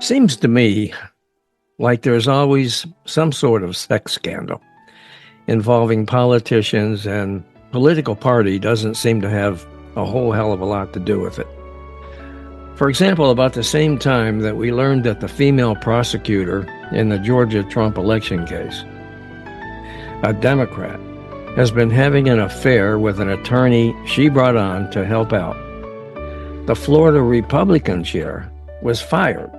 Seems to me like there's always some sort of sex scandal involving politicians, and political party doesn't seem to have a whole hell of a lot to do with it. For example, about the same time that we learned that the female prosecutor in the Georgia Trump election case, a Democrat, has been having an affair with an attorney she brought on to help out. The Florida Republican chair was fired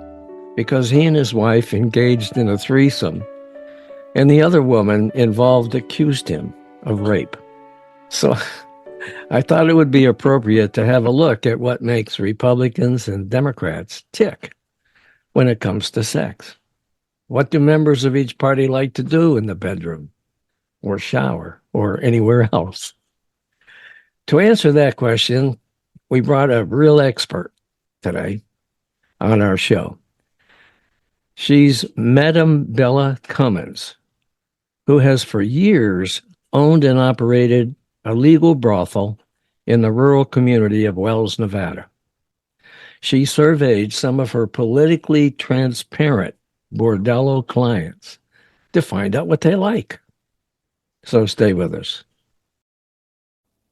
because he and his wife engaged in a threesome, and the other woman involved accused him of rape. So I thought it would be appropriate to have a look at what makes Republicans and Democrats tick when it comes to sex. What do members of each party like to do in the bedroom, or shower, or anywhere else? To answer that question, we brought a real expert today on our show. She's Madam Bella Cummins, who has for years owned and operated a legal brothel in the rural community of Wells, Nevada. She surveyed some of her politically transparent bordello clients to find out what they like. So stay with us.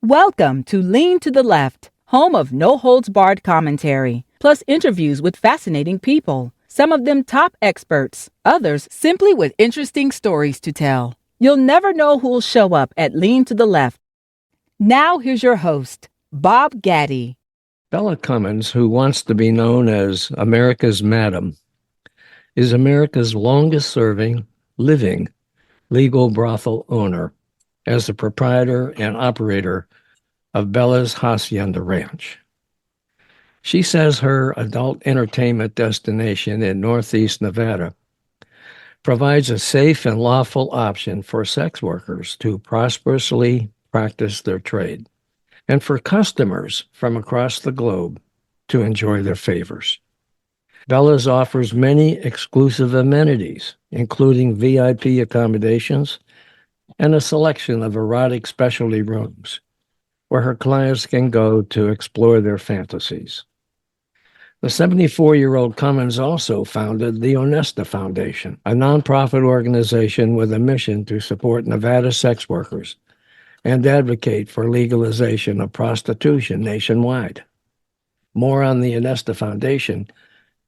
Welcome to Lean to the Left, home of no-holds-barred commentary, plus interviews with fascinating people. Some of them top experts, others simply with interesting stories to tell. You'll never know who'll show up at Lean to the Left. Now here's your host, Bob Gaddy. Bella Cummins, who wants to be known as America's Madam, is America's longest-serving, living, legal brothel owner as the proprietor and operator of Bella's Hacienda Ranch. She says her adult entertainment destination in Northeast Nevada provides a safe and lawful option for sex workers to prosperously practice their trade, and for customers from across the globe to enjoy their favors. Bella's offers many exclusive amenities, including VIP accommodations and a selection of erotic specialty rooms where her clients can go to explore their fantasies. The 74-year-old Cummins also founded the Onesta Foundation, a nonprofit organization with a mission to support Nevada sex workers and advocate for legalization of prostitution nationwide. More on the Onesta Foundation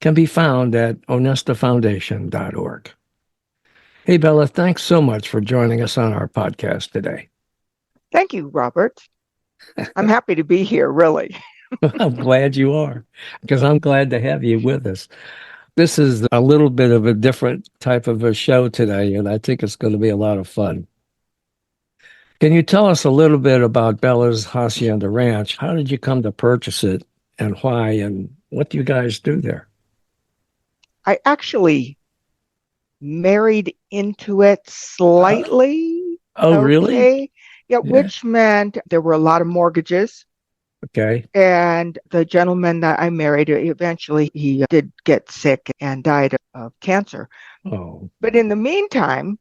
can be found at onestafoundation.org. Hey, Bella, thanks so much for joining us on our podcast today. Thank you, Robert. I'm happy to be here, really. I'm glad you are, because I'm glad to have you with us. This is a little bit of a different type of a show today, and I think it's going to be a lot of fun. Can you tell us a little bit about Bella's Hacienda Ranch? How did you come to purchase it, and why, and what do you guys do there? I actually married into it slightly. Oh, really? Yeah, which meant there were a lot of mortgages. Okay. And the gentleman that I married, eventually he did get sick and died of cancer. Oh. But in the meantime,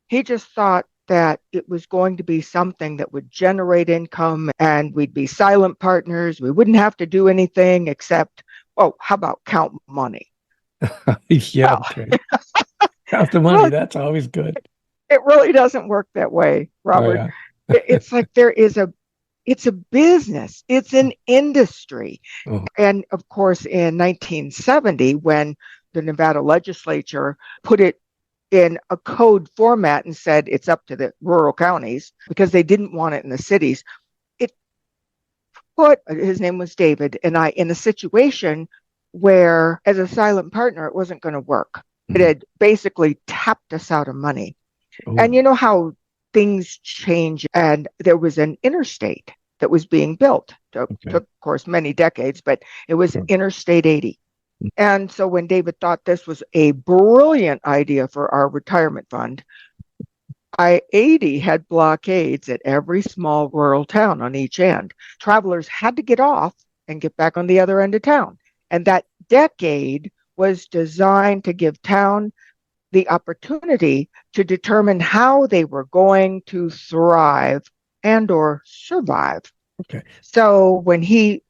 he just thought that it was going to be something that would generate income, and we'd be silent partners. We wouldn't have to do anything except, how about count money? Yeah. Okay. Count the money. Well, that's always good. It really doesn't work that way, Robert. Oh, yeah. It's like it's a business. It's an industry. Oh. And of course, in 1970, when the Nevada legislature put it in a code format and said it's up to the rural counties because they didn't want it in the cities, it put, his name was David, and I in a situation where as a silent partner, it wasn't going to work. It had basically tapped us out of money. Oh. And you know how things change, and there was an interstate that was being built. Took, of course, many decades, but it was Interstate 80. And so when David thought this was a brilliant idea for our retirement fund, I-80 had blockades at every small rural town on each end. Travelers had to get off and get back on the other end of town. And that decade was designed to give town the opportunity to determine how they were going to thrive and or survive. Okay. So when he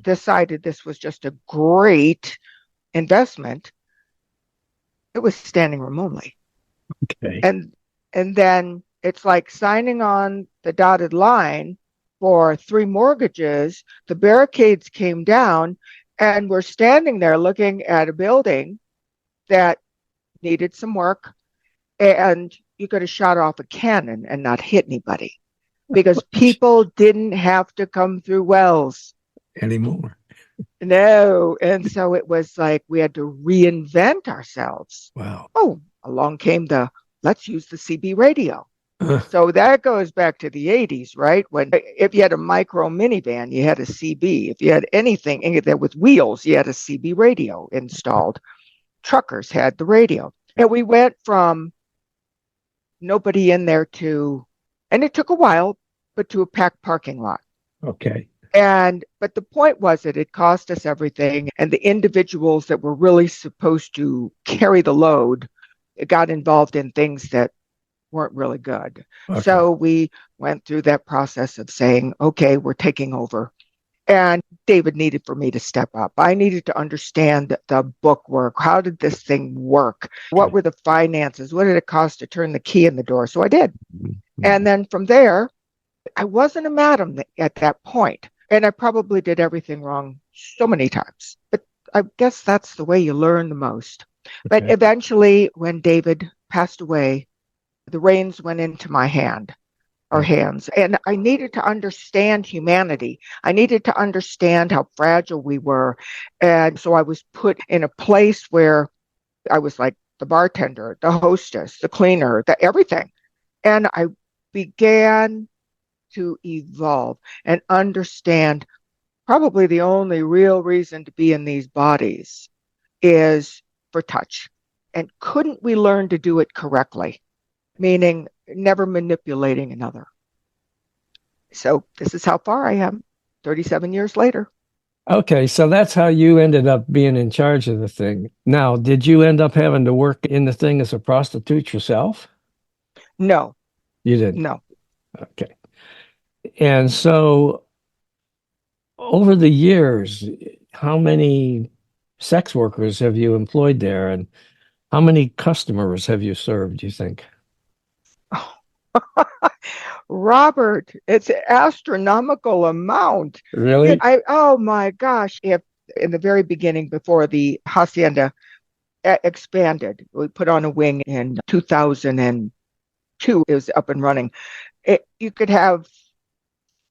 decided this was just a great investment, it was standing room only. Okay. And then it's like signing on the dotted line for 3 mortgages. The barricades came down, and we're standing there looking at a building that needed some work, and you could have shot off a cannon and not hit anybody because people didn't have to come through wells Anymore. No. And so it was like we had to reinvent ourselves. Wow. Oh, along came let's use the CB radio. Uh, So that goes back to the 80s, right? When if you had a micro minivan, you had a CB. If you had anything that with wheels, you had a CB radio installed. Truckers had the radio. And we went from nobody in there and it took a while, but to a packed parking lot. okay. But the point was that it cost us everything. And the individuals that were really supposed to carry the load got involved in things that weren't really good. Okay. So we went through that process of saying, okay, we're taking over. And David needed for me to step up. I needed to understand the book work. How did this thing work? What were the finances? What did it cost to turn the key in the door? So I did. Mm-hmm. And then from there, I wasn't a madam at that point. And I probably did everything wrong so many times. But I guess that's the way you learn the most. But Okay. eventually, when David passed away, the reins went into my hands. And I needed to understand humanity. I needed to understand how fragile we were. And so I was put in a place where I was like the bartender, the hostess, the cleaner, the everything. And I began to evolve and understand probably the only real reason to be in these bodies is for touch. And couldn't we learn to do it correctly? Meaning never manipulating another. So this is how far I am 37 years later. Okay, so that's how you ended up being in charge of the thing. Now, did you end up having to work in the thing as a prostitute yourself? No, You didn't. no. Okay. And so over the years, how many sex workers have you employed there, and how many customers have you served, do you think? Robert, it's an astronomical amount. Really? Oh my gosh. If in the very beginning, before the hacienda expanded, we put on a wing in 2002, it was up and running. You could have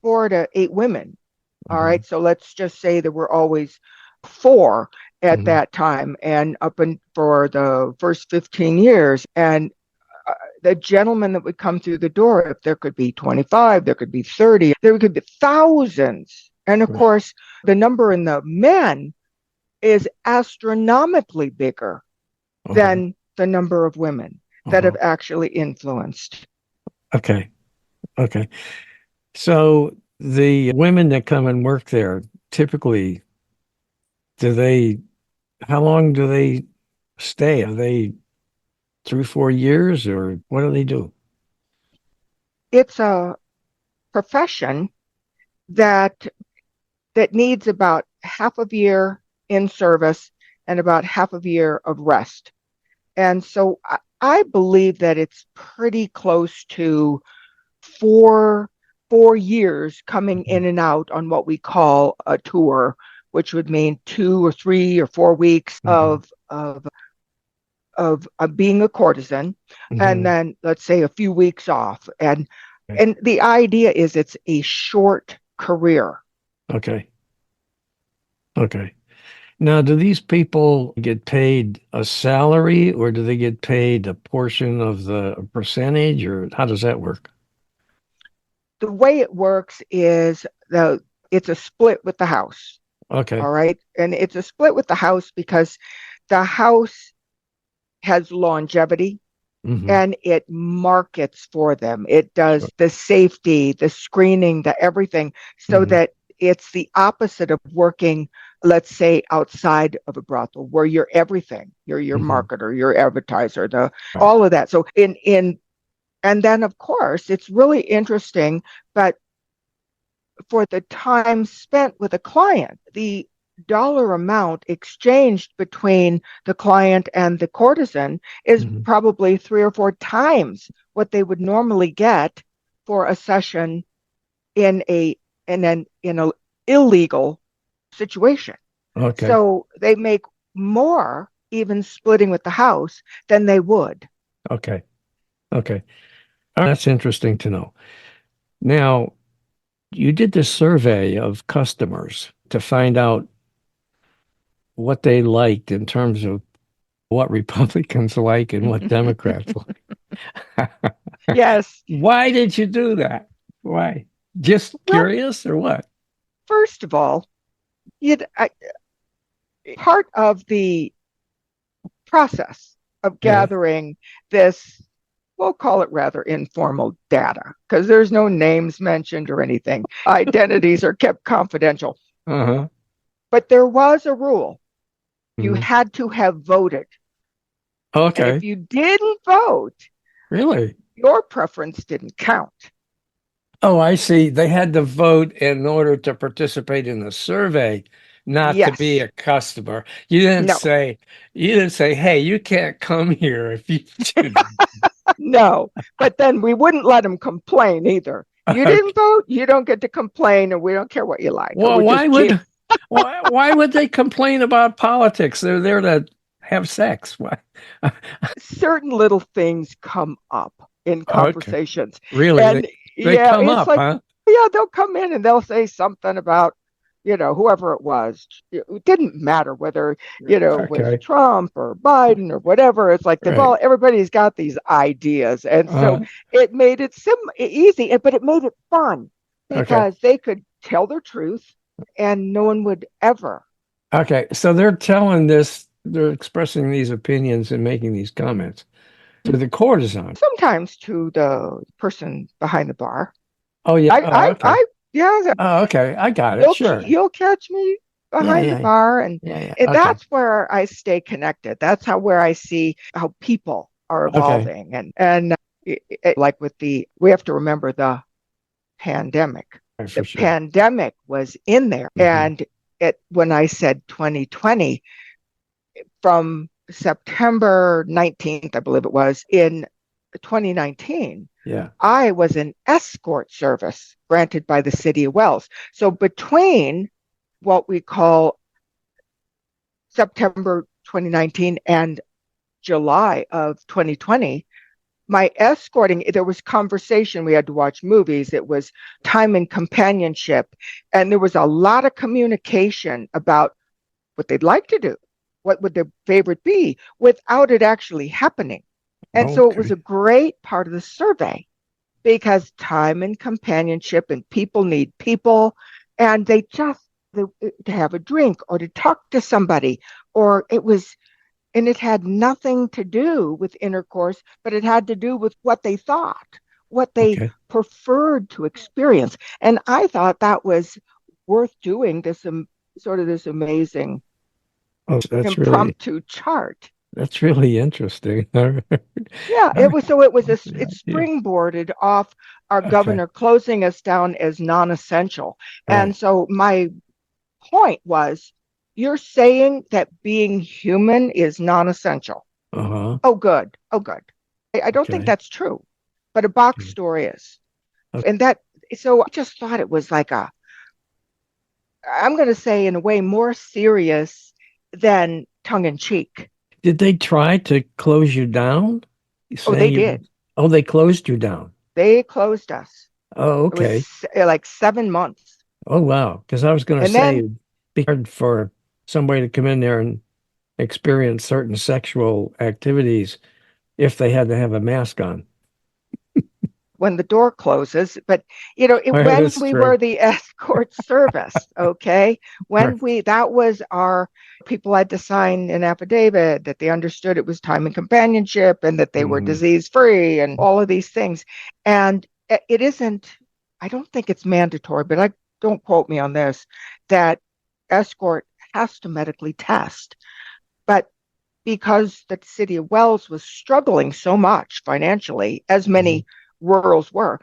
4 to 8 women. All right. So let's just say there were always 4 at that time and for the first 15 years. And the gentleman that would come through the door, if there could be 25, there could be 30, there could be thousands. And of course, the number in the men is astronomically bigger than the number of women that have actually influenced. Okay. Okay. So the women that come and work there, typically, how long do they stay? Are they 3, 4 years, or what do they do? It's a profession that needs about half a year in service and about half a year of rest. And so I believe that it's pretty close to 4 years coming in and out on what we call a tour, which would mean 2 or 3 or 4 weeks of being a courtesan, and then let's say a few weeks off. And the idea is it's a short career. Okay. Okay. Now, do these people get paid a salary, or do they get paid a portion of the percentage, or how does that work? The way it works is it's a split with the house. Okay. All right. And it's a split with the house because the house has longevity and it markets for them. It does the safety, the screening, the everything, so that it's the opposite of working, let's say, outside of a brothel where you're everything. You're your marketer, your advertiser, all of that. So and then of course it's really interesting, but for the time spent with a client, the dollar amount exchanged between the client and the courtesan is probably 3 or 4 times what they would normally get for a session in an illegal situation. Okay. So they make more even splitting with the house than they would. Okay. Okay. That's interesting to know. Now, you did this survey of customers to find out what they liked in terms of what Republicans like and what Democrats like. Yes. Why did you do that? Why? Just Well, curious or what? first of all, part of the process of Yeah. gathering this, we'll call it rather informal data, because there's no names mentioned or anything. Identities are kept confidential. Uh-huh. But there was a rule. You Mhm. had to have voted. And Okay. if you didn't vote, Really? your preference didn't count. Oh, I see. They had to vote in order to participate in the survey, not to be Yes. a customer. No. You didn't say, hey, you can't come here if you choose. No. But then we wouldn't let them complain either. You didn't vote, you don't get to complain, and we don't care what you like. Or Well, we just why would they complain about politics? They're there to have sex. Why? certain little things come up in Okay. conversations. Really? And They yeah, come it's up, like, huh? yeah, they'll come in and they'll say something about, whoever it was. It didn't matter whether, it was Okay. Trump or Biden or whatever. It's like Right. everybody's got these ideas. And so Uh, it made it easy, but it made it fun okay. because they could tell their truth and no one would ever. Okay. So they're expressing these opinions and making these comments to the courtesan. Sometimes to the person behind the bar. Oh, yeah. Oh, okay. Yeah, Oh, okay. I got it. Sure. you'll catch me Yeah, behind the yeah, bar, and yeah, yeah. Okay. that's where I stay connected. That's where I see how people are Okay. evolving, and like we have to remember the pandemic. Right, for The sure. pandemic was in there, Hmm. and when I said 2020, from September 19th, I believe it was, in 2019, Yeah. I was an escort service granted by the city of Wells. So between what we call September 2019 and July of 2020, my escorting, there was conversation. We had to watch movies. It was time and companionship. And there was a lot of communication about what they'd like to do. What would their favorite be without it actually happening? And so it was Okay. a great part of the survey because time and companionship and people need people, and to have a drink or to talk to somebody, or and it had nothing to do with intercourse, but it had to do with what they thought, what they Okay. preferred to experience. And I thought that was worth doing, this sort of this amazing Oh, impromptu chart. that's really interesting. Yeah, it was. Okay. So it was it Yeah. Yeah. springboarded off our Okay. governor closing us down as non-essential. And Right. so my point was, you're saying that being human is non-essential. Uh-huh. Oh, good. Oh, good. I don't think Okay. that's true, but a box Okay. store is. Okay. And that, so I just thought it was like I'm going to say in a way more serious than tongue in cheek. Did they try to close you down? You Oh, saying they you, did. oh, they closed you down. They closed us. Oh, It was okay. like 7 months. Oh, wow. Because I was going to And say then it'd be hard for somebody to come in there and experience certain sexual activities if they had to have a mask on. when the door closes, but when That's we true. were the escort service, okay, Right. that was our people had to sign an affidavit that they understood it was time and companionship and that they were Mhm. disease free and all of these things. And it isn't, I don't think it's mandatory, but I don't quote me on this, that escort has to medically test. But because the city of Wells was struggling so much financially, as Mhm. many rurals were,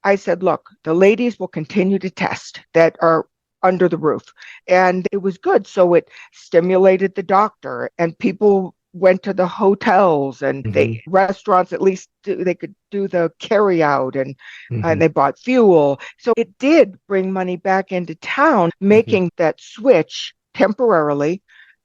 I said, look, the ladies will continue to test that are under the roof. And it was good. So it stimulated the doctor, and people went to the hotels, and they restaurants, at least they could do the carry out, and they bought fuel. So it did bring money back into town, making that switch temporarily.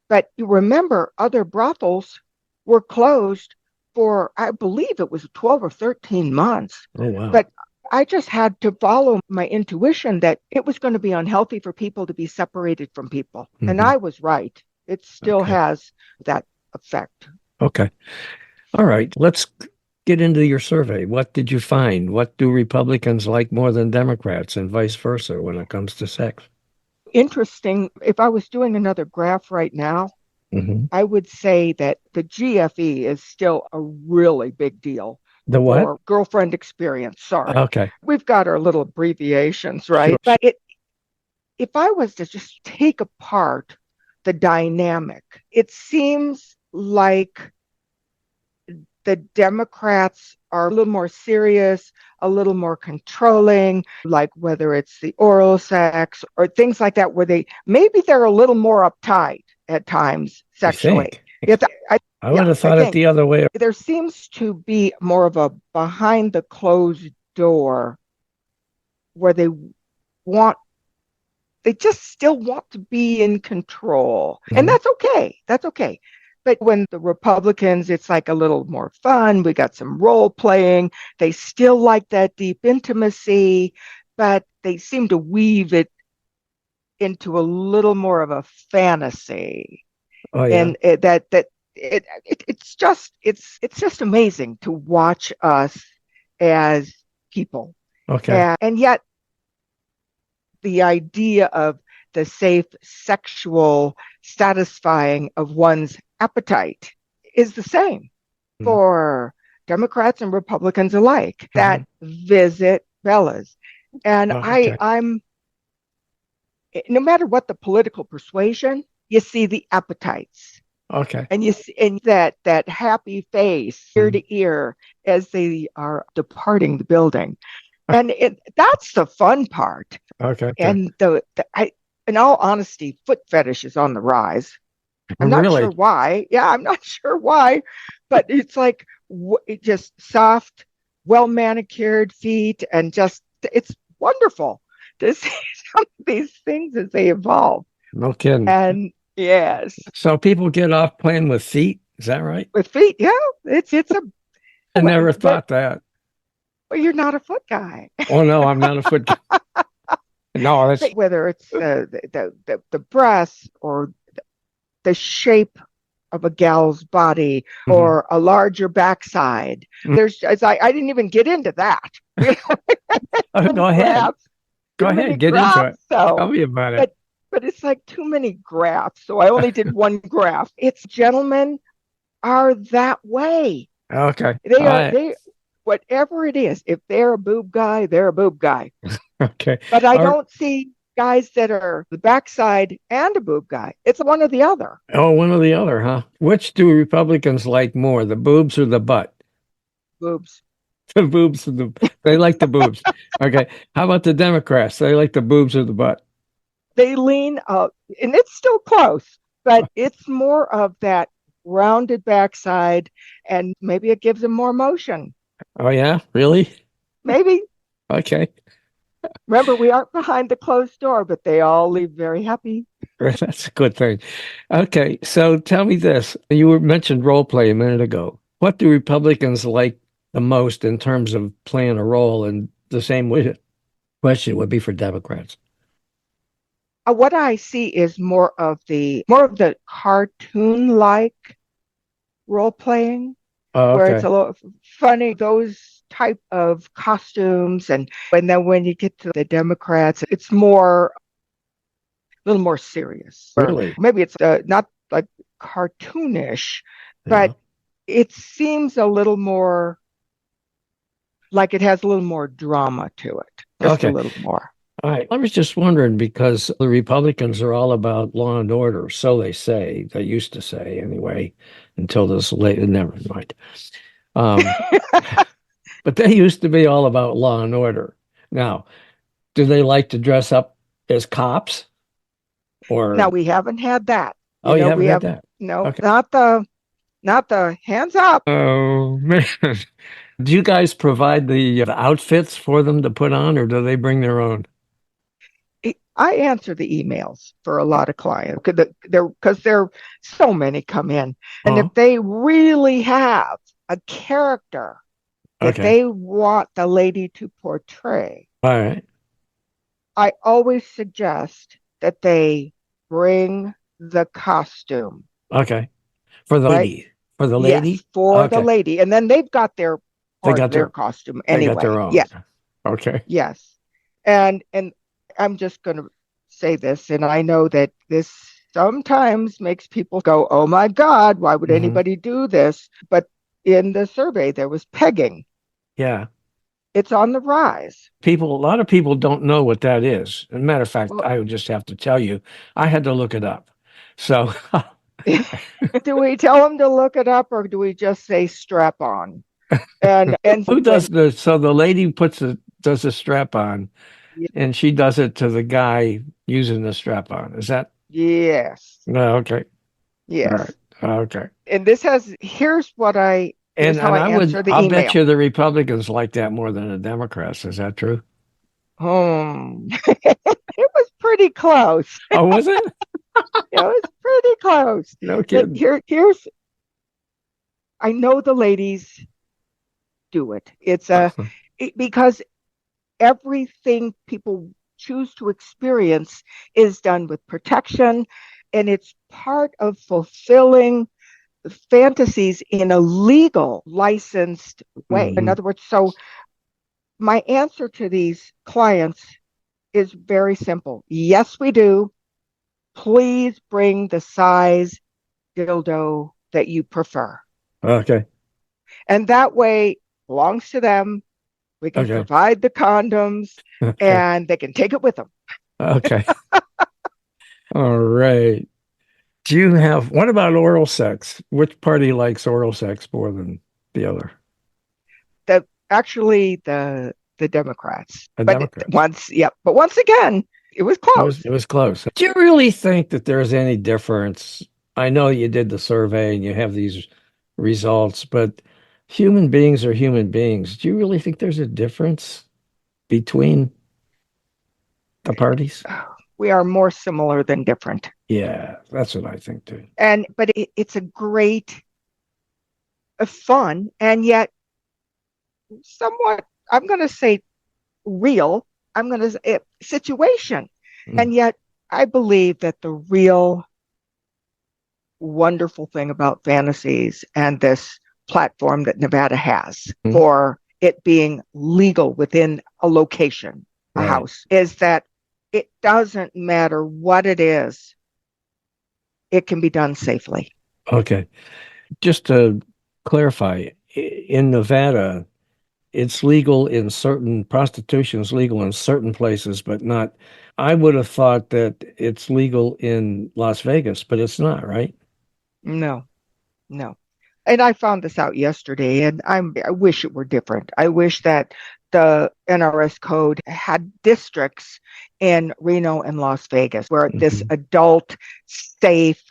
But you remember, other brothels were closed for, I believe it was 12 or 13 months. Oh, wow. But I just had to follow my intuition that it was going to be unhealthy for people to be separated from people. And I was right. It still has that effect. Okay. All right. Let's get into your survey. What did you find? What do Republicans like more than Democrats, and vice versa when it comes to sex? Interesting. If I was doing another graph right now, I would say that the GFE is still a really big deal. The what? Or girlfriend experience. Sorry. Okay. We've got our little abbreviations, right? Sure. But if I was to just take apart the dynamic, it seems like the Democrats are a little more serious, a little more controlling, like whether it's the oral sex or things like that, where they're a little more uptight at times sexually. I would have thought it the other way. There seems to be more of a behind the closed door where they just still want to be in control. And that's okay. That's okay. But when the Republicans, it's like a little more fun. We got some role playing. They still like that deep intimacy, but they seem to weave it into a little more of a fantasy. Oh, yeah. And it's just amazing to watch us as people. Okay. And yet the idea of the safe sexual satisfying of one's appetite is the same for Democrats and Republicans alike that visit Bella's. And I'm no matter what the political persuasion, you see the appetites. Okay. And you see that happy face ear to ear as they are departing the building. And that's the fun part. Okay. And in all honesty, foot fetish is on the rise. I'm not sure why. Yeah, I'm not sure why, but it's like just soft, well manicured feet, and it's wonderful to see some of these things as they evolve. No kidding. And yes. So people get off playing with feet. Is that right? With feet, yeah. I never thought that. Well, you're not a foot guy. Oh no, I'm not a foot guy. No, that's whether it's the breasts or the shape of a gal's body or a larger backside. I didn't even get into that. Go ahead. Go ahead. Get into it. Tell me about it. But it's like too many graphs, so I only did one graph. It's gentlemen are that way. Okay. They whatever it is. If they're a boob guy, they're a boob guy. Okay. But I don't see guys that are the backside and a boob guy. It's one or the other. Oh, one or the other, huh? Which do Republicans like more, the boobs or the butt? Boobs. The boobs. They like the boobs. Okay. How about the Democrats? They like the boobs or the butt? They lean up, and it's still close, but it's more of that rounded backside, and maybe it gives them more motion. Oh, yeah? Really? Maybe. Okay. Remember, we aren't behind the closed door, but they all leave very happy. That's a good thing. Okay, so tell me this. You mentioned role play a minute ago. What do Republicans like the most in terms of playing a role? And the same question would be for Democrats. What I see is more of the cartoon-like role playing, where it's a little funny. Those type of costumes, and then when you get to the Democrats, it's a little more serious. Really? Maybe it's not like cartoonish, but it seems a little more like it has a little more drama to it. Just a little more. All right. I was just wondering, because the Republicans are all about law and order, so they say. They used to say, anyway, until this late. Never mind. But they used to be all about law and order. Now, do they like to dress up as cops? Or Now we haven't had that. oh, you haven't We had have that? no, Okay. not the hands up. Oh man. Do you guys provide the outfits for them to put on, or do they bring their own? I answer the emails for a lot of clients because there so many come in, and if Oh, they really have a character that okay. they want the lady to portray, All right. I always suggest that they bring the costume, Okay. For the right? lady. For the Yes, lady? for the Okay. lady, and then they've got their They part got of their their costume they got anyway. their own. Yes, Okay. yes, and I'm just going to say this, and I know that this sometimes makes people go, "Oh my God, why would Hmm. anybody do this?" But in the survey, there was pegging. Yeah. It's on the rise. A lot of people don't know what that is. As a matter of fact, Well, I would just have to tell you, I had to look it up. So, do we tell them to look it up, or do we just say strap on? And who does when so the lady does a strap on and she does it to the guy using the strap on. Is that yes, no, okay. All right. yes. Okay. And here's how I answer the I'll bet email. you the Republicans like that more than the Democrats. Is that true? It was pretty close. Oh, was it? It was pretty close. No But kidding. here's I know the ladies do it. Because everything people choose to experience is done with protection, and it's part of fulfilling fantasies in a legal, licensed way. In Hmm. other words, so my answer to these clients is very simple. Yes, we do. Please bring the size dildo that you prefer. Okay. And that way belongs to them. We can Okay. provide the condoms Okay. and they can take it with them. Okay. All right. Do you have, what about oral sex? Which party likes oral sex more than the other? The Democrats. The But Democrats. once again, it was close. It was close. Do you really think that there's any difference? I know you did the survey and you have these results, but human beings are human beings. Do you really think there's a difference between the parties? We are more similar than different. Yeah, that's what I think too. But it's a great, fun, and yet somewhat, I'm going to say real, I'm going to say situation. Mm. And yet I believe that the real wonderful thing about fantasies and this platform that Nevada has Mm. for it being legal within a location, a Right. house, is that it doesn't matter what it is, it can be done safely. Okay. Just to clarify, in Nevada, it's legal in certain, prostitution is legal in certain places, but not. I would have thought that it's legal in Las Vegas, but it's not, right? No, no. And I found this out yesterday, and I wish it were different. I wish that the NRS code had districts in Reno and Las Vegas where this Hmm. adult, safe,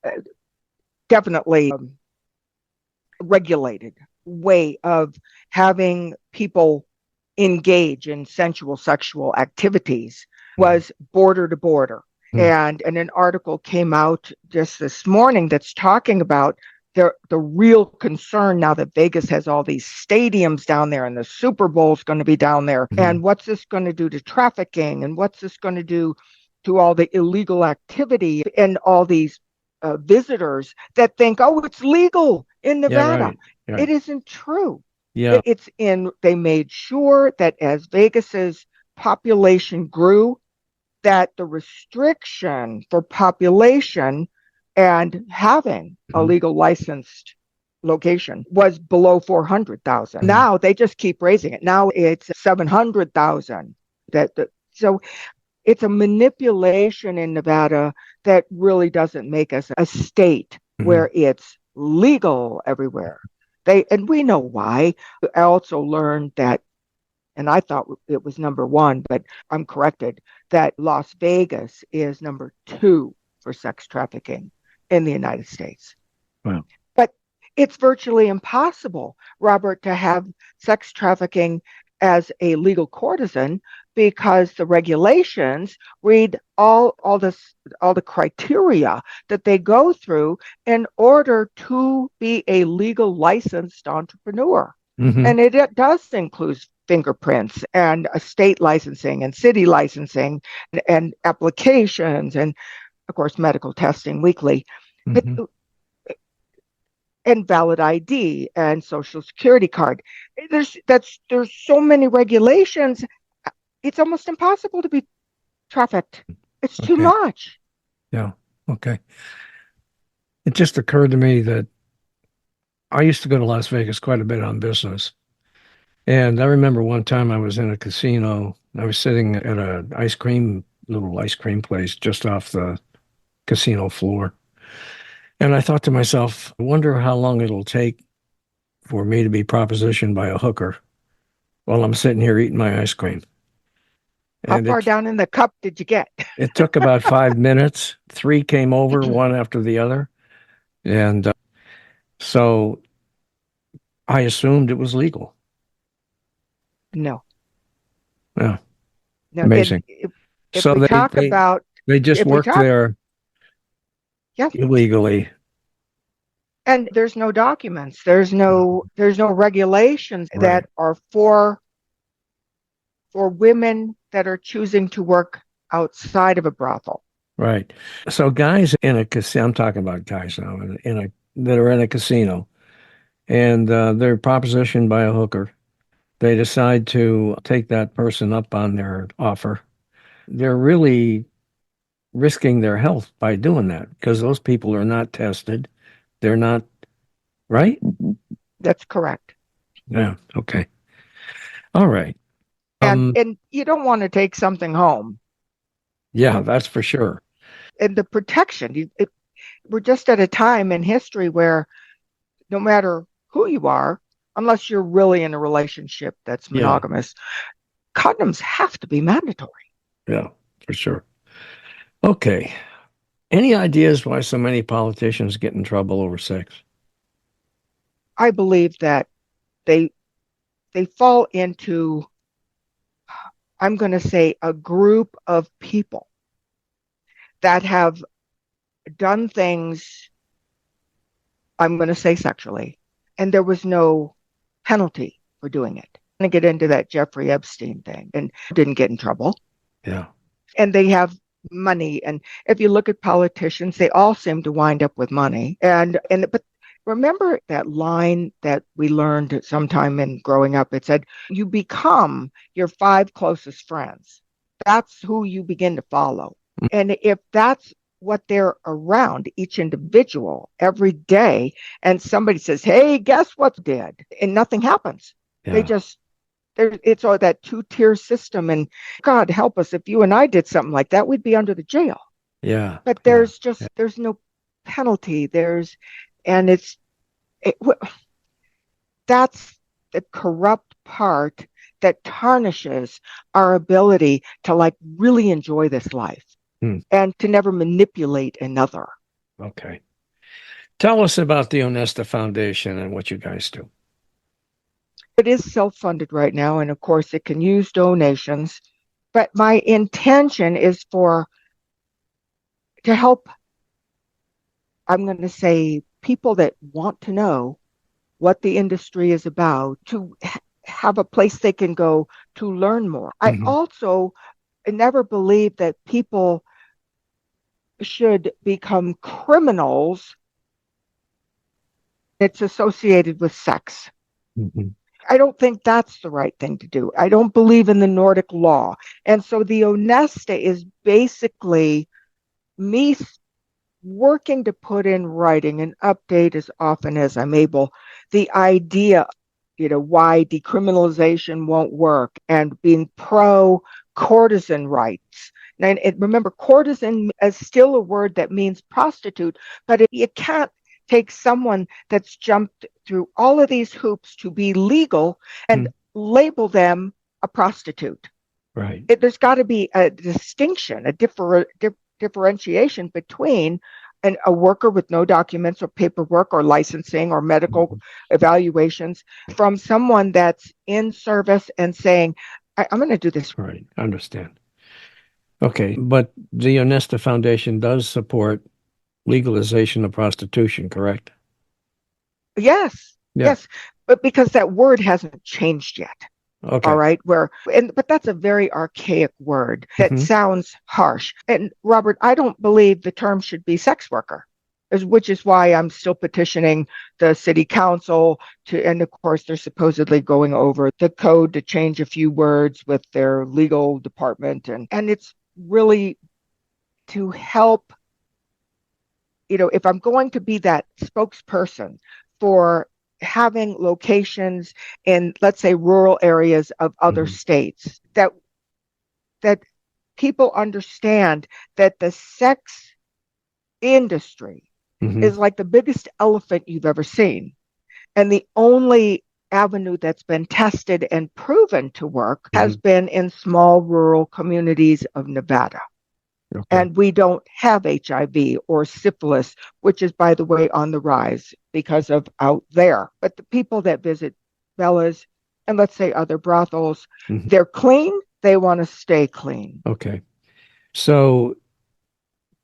uh, definitely regulated way of having people engage in sensual sexual activities was border to border. Mm. And an article came out just this morning that's talking about the real concern now that Vegas has all these stadiums down there and the Super Bowl is going to be down there. Mhm. And what's this going to do to trafficking? And what's this going to do to all the illegal activity and all these visitors that think, oh, it's legal in Yeah, Nevada. right. It Right. isn't true. Yeah. They made sure that as Vegas's population grew, that the restriction for population and having a Mhm. legal licensed location was below 400,000. Mhm. Now they just keep raising it. Now it's 700,000. So it's a manipulation in Nevada that really doesn't make us a state Mhm. where it's legal everywhere. And we know why. I also learned that and I thought it was number one, but I'm corrected, that Las Vegas is number two for sex trafficking in the United States. Wow. But it's virtually impossible, Robert, to have sex trafficking as a legal courtesan because the regulations read all the criteria that they go through in order to be a legal licensed entrepreneur. Mm-hmm. And it does include fingerprints and state licensing and city licensing and applications and, of course, medical testing weekly. Mm-hmm. And valid ID and social security card. There's so many regulations. It's almost impossible to be trafficked. It's too much. Yeah. Okay. It just occurred to me that I used to go to Las Vegas quite a bit on business. And I remember one time I was in a casino. I was sitting at a little ice cream place just off the casino floor. And I thought to myself, I wonder how long it'll take for me to be propositioned by a hooker while I'm sitting here eating my ice cream. How far down in the cup did you get? It took about 5 minutes. 3 came over, one after the other. And so I assumed it was legal. No. Yeah. No. Amazing. If we talk about... They just work there illegally. And there's no documents. There's no regulations that are for women that are choosing to work outside of a brothel. Right. So guys in a casino, I'm talking about guys now, that are in a casino, and they're propositioned by a hooker. They decide to take that person up on their offer. They're really risking their health by doing that because those people are not tested. They're not, right? That's correct. Yeah. Okay. All right. And you don't want to take something home. Yeah, that's for sure. And the protection, we're just at a time in history where no matter who you are, unless you're really in a relationship that's monogamous, condoms have to be mandatory. Yeah, for sure. Okay. Any ideas why so many politicians get in trouble over sex? I believe that they fall into, I'm going to say, a group of people that have done things, I'm going to say sexually, and there was no penalty for doing it. I'm going to get into that Jeffrey Epstein thing and didn't get in trouble. Yeah. And they have money. And if you look at politicians, they all seem to wind up with money. But remember that line that we learned sometime in growing up? It said, you become your 5 closest friends. That's who you begin to follow. And if that's what they're around, each individual, every day, and somebody says, hey, guess what did? And nothing happens. Yeah. It's all that 2-tier system. And God help us, if you and I did something like that, we'd be under the jail. Yeah. But there's no penalty. That's the corrupt part that tarnishes our ability to really enjoy this life and to never manipulate another. Okay. Tell us about the Onesta Foundation and what you guys do. It is self-funded right now, and of course it can use donations, but my intention is to help, I'm going to say, people that want to know what the industry is about, to have a place they can go to learn more. I also never believe that people should become criminals. It's associated with sex. I don't think that's the right thing to do. I don't believe in the Nordic law. And so the Onesta is basically me working to put in writing and update as often as I'm able the idea, why decriminalization won't work, and being pro-courtesan rights. And remember, courtesan is still a word that means prostitute, but you can't take someone that's jumped through all of these hoops to be legal and label them a prostitute. Right. There's got to be a distinction, a differentiation between a worker with no documents or paperwork or licensing or medical evaluations from someone that's in service and saying, I'm going to do this. Right. Understand. Okay. But the Onesta Foundation does support legalization of prostitution, correct? Yes, Yeah. yes, but because that word hasn't changed yet. Okay. All right, but that's a very archaic word that Mhm. sounds harsh. And Robert, I don't believe the term should be sex worker, which is why I'm still petitioning the city council and of course, they're supposedly going over the code to change a few words with their legal department. And it's really to help, if I'm going to be that spokesperson for having locations in, let's say, rural areas of other states, that people understand that the sex industry is like the biggest elephant you've ever seen. And the only avenue that's been tested and proven to work has been in small rural communities of Nevada. Okay. And we don't have HIV or syphilis, which is, by the way, on the rise because of out there. But the people that visit Bella's and let's say other brothels, they're clean. They want to stay clean. Okay. So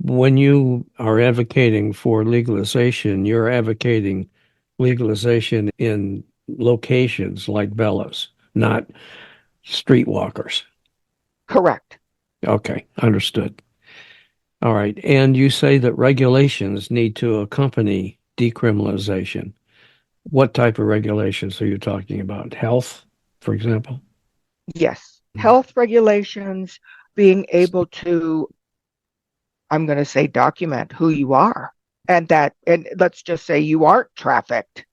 when you are advocating for legalization, you're advocating legalization in locations like Bella's, not streetwalkers. Correct. Okay, understood. All right. And you say that regulations need to accompany decriminalization. What type of regulations are you talking about? Health, for example? Yes. Health regulations, being able to, I'm going to say, document who you are. And let's just say you aren't trafficked.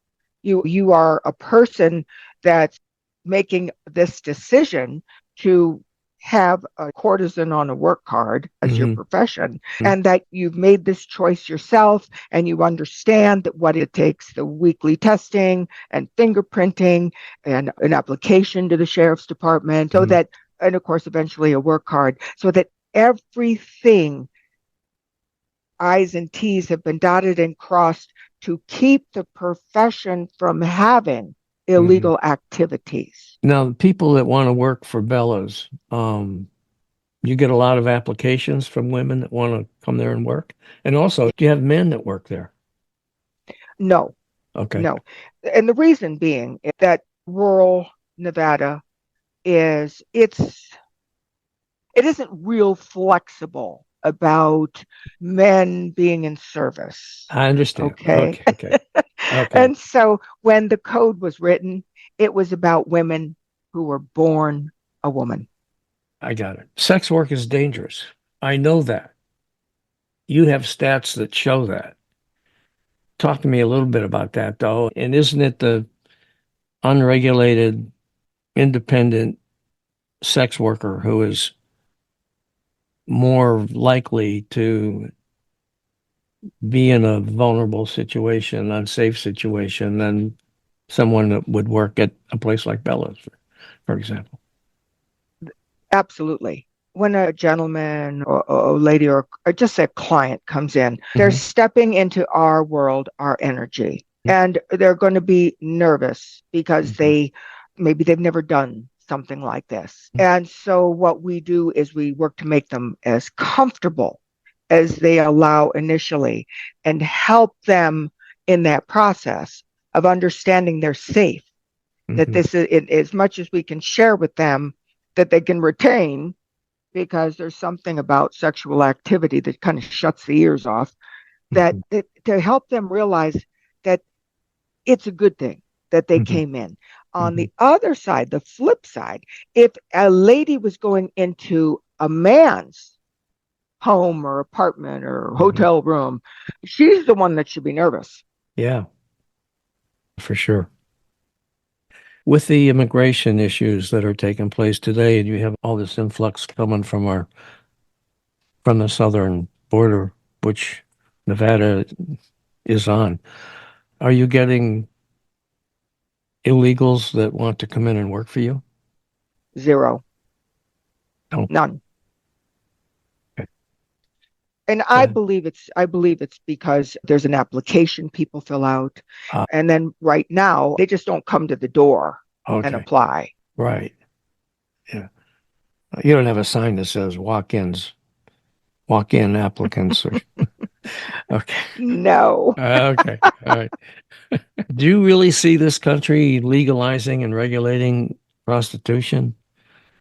You are a person that's making this decision to have a courtesan on a work card as your profession, and that you've made this choice yourself, and you understand that what it takes, the weekly testing and fingerprinting and an application to the sheriff's department, so that, and of course, eventually a work card, so that everything, I's and T's, have been dotted and crossed to keep the profession from having illegal activities. Now, people that want to work for Bella's, you get a lot of applications from women that want to come there and work. And also, do you have men that work there? No. Okay. No. And the reason being that rural Nevada it isn't real flexible about men being in service. I understand. Okay. Okay. And so when the code was written, it was about women who were born a woman. I got it. Sex work is dangerous. I know that. You have stats that show that. Talk to me a little bit about that, though. And isn't it the unregulated, independent sex worker who is more likely to be in a vulnerable situation, unsafe situation than someone that would work at a place like Bella's, for example? Absolutely. When a gentleman or a lady or just a client comes in, they're stepping into our world, our energy, and they're going to be nervous because maybe they've never done something like this. And so what we do is we work to make them as comfortable as they allow initially and help them in that process of understanding they're safe, that this is, as much as we can share with them, that they can retain, because there's something about sexual activity that kind of shuts the ears off, that to help them realize that it's a good thing that they came in. On the other side, the flip side, if a lady was going into a man's home or apartment or hotel room, she's the one that should be nervous. Yeah, for sure. With the immigration issues that are taking place today, and you have all this influx coming from the southern border, which Nevada is on, are you getting illegals that want to come in and work for you? Zero. Oh. None. Okay. And I believe it's because there's an application people fill out, and then right now they just don't come to the door and apply. Right. Yeah. You don't have a sign that says walk-in applicants. Or... Okay. No. Okay. All right. Do you really see this country legalizing and regulating prostitution,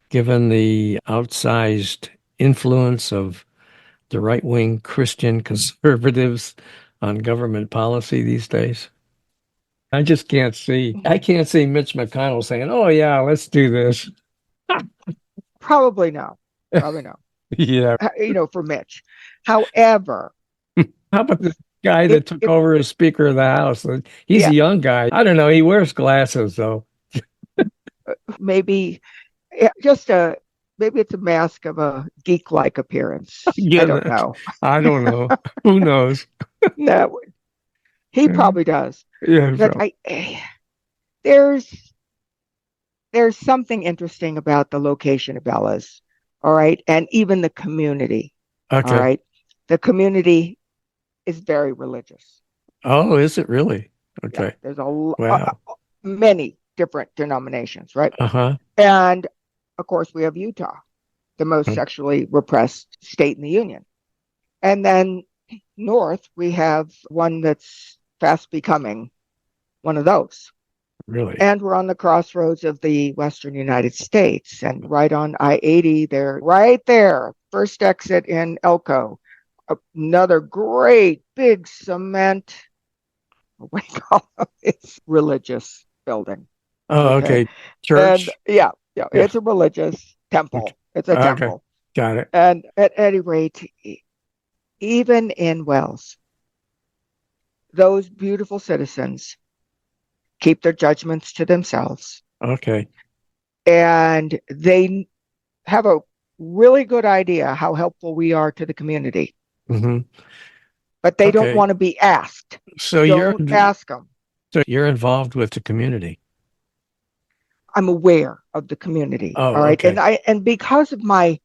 given the outsized influence of the right-wing Christian conservatives on government policy these days? I just can't see. I can't see Mitch McConnell saying, "Oh yeah, let's do this." Probably no. Probably no. Yeah. For Mitch. However, how about the guy that took over as Speaker of the House? He's a young guy. I don't know. He wears glasses though. Maybe maybe it's a mask of a geek-like appearance. Yeah, I don't know. I don't know. Who knows? No, he probably does. Yeah. But there's something interesting about the location of Bella's, all right, and even the community. Okay. All right, the community is very religious. Oh, is it really? Okay. Yeah, there's many different denominations, right? Uh-huh. And of course, we have Utah, the most sexually repressed state in the union. And then north, we have one that's fast becoming one of those. Really? And we're on the crossroads of the Western United States, and right on I-80, they're right there, first exit in Elko. Another great big cement, what do you call it? It's religious building. Oh, okay. Church? And yeah, it's a religious temple. Okay. It's a temple. Got it. And at any rate, even in Wells, those beautiful citizens keep their judgments to themselves. Okay. And they have a really good idea how helpful we are to the community. Mm-hmm. But they don't want to be asked. So don't ask them. So you're involved with the community. I'm aware of the community. Oh, all right. Okay. And because of my,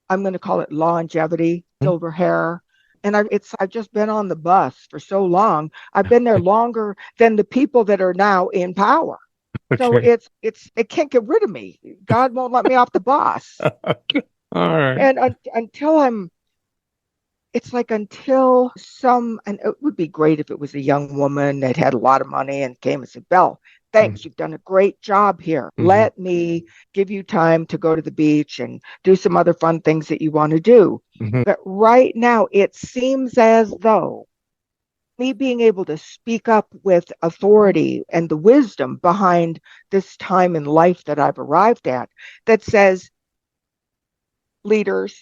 I'm going to call it longevity, silver hair. And I've just been on the bus for so long. I've been there longer than the people that are now in power. Okay. So it can't get rid of me. God won't let me off the bus. All right. And until and it would be great if it was a young woman that had a lot of money and came and said, Belle, thanks, you've done a great job here. Let me give you time to go to the beach and do some other fun things that you want to do. But right now, it seems as though me being able to speak up with authority and the wisdom behind this time in life that I've arrived at, that says, leaders,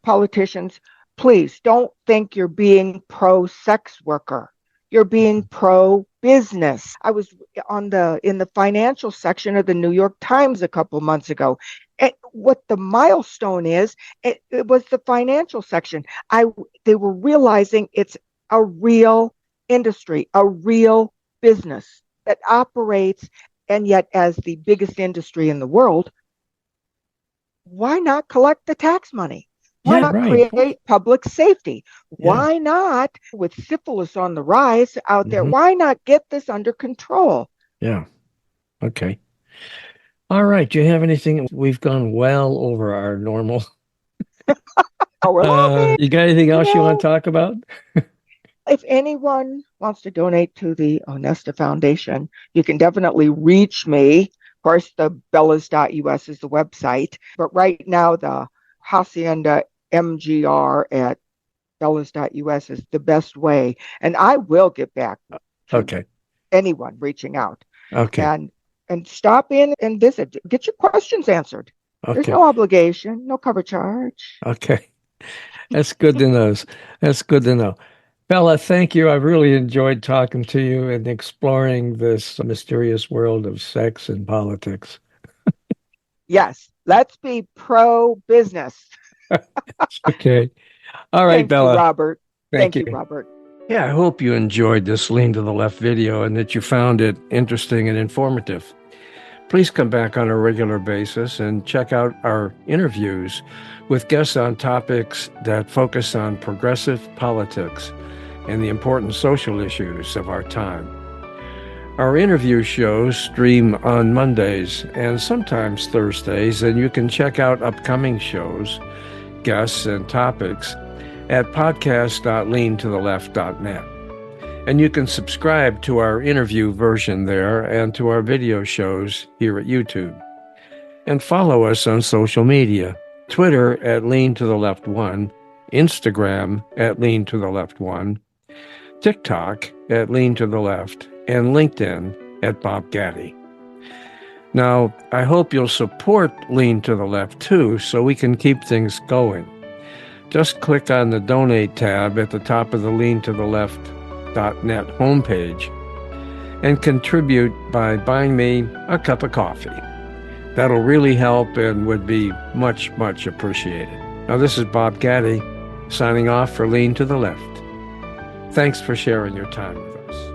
politicians, please don't think you're being pro-sex worker. You're being pro-business. I was in the financial section of the New York Times a couple months ago. And what the milestone is, it was the financial section. They were realizing it's a real industry, a real business that operates, and yet as the biggest industry in the world, why not collect the tax money? Why not create public safety? Why not, with syphilis on the rise out there, why not get this under control? Yeah. Okay. All right. Do you have anything? We've gone well over our normal. You got anything else you want to talk about? If anyone wants to donate to the Onesta Foundation, you can definitely reach me. Of course, the bellas.us is the website. But right now, the Hacienda MGR at bellas.us is the best way. And I will get back to anyone reaching out. Okay. And stop in and visit. Get your questions answered. Okay. There's no obligation, no cover charge. Okay. That's good to know. That's good to know. Bella, thank you. I really enjoyed talking to you and exploring this mysterious world of sex and politics. Yes. Let's be pro-business. Okay. All right, Bella. You, Robert. Thank you, you, Robert. Yeah, I hope you enjoyed this Lean to the Left video and that you found it interesting and informative. Please come back on a regular basis and check out our interviews with guests on topics that focus on progressive politics and the important social issues of our time. Our interview shows stream on Mondays and sometimes Thursdays, and you can check out upcoming shows, guests, and topics at podcast.leantotheleft.net. And you can subscribe to our interview version there and to our video shows here at YouTube. And follow us on social media, Twitter at LeanToTheLeft1, Instagram at LeanToTheLeft1, TikTok at LeanToTheLeft, and LinkedIn at Bob Gatty. Now, I hope you'll support Lean to the Left too, so we can keep things going. Just click on the Donate tab at the top of the LeanToTheLeft.net homepage and contribute by buying me a cup of coffee. That'll really help and would be much, much appreciated. Now, this is Bob Gatty signing off for Lean to the Left. Thanks for sharing your time with us.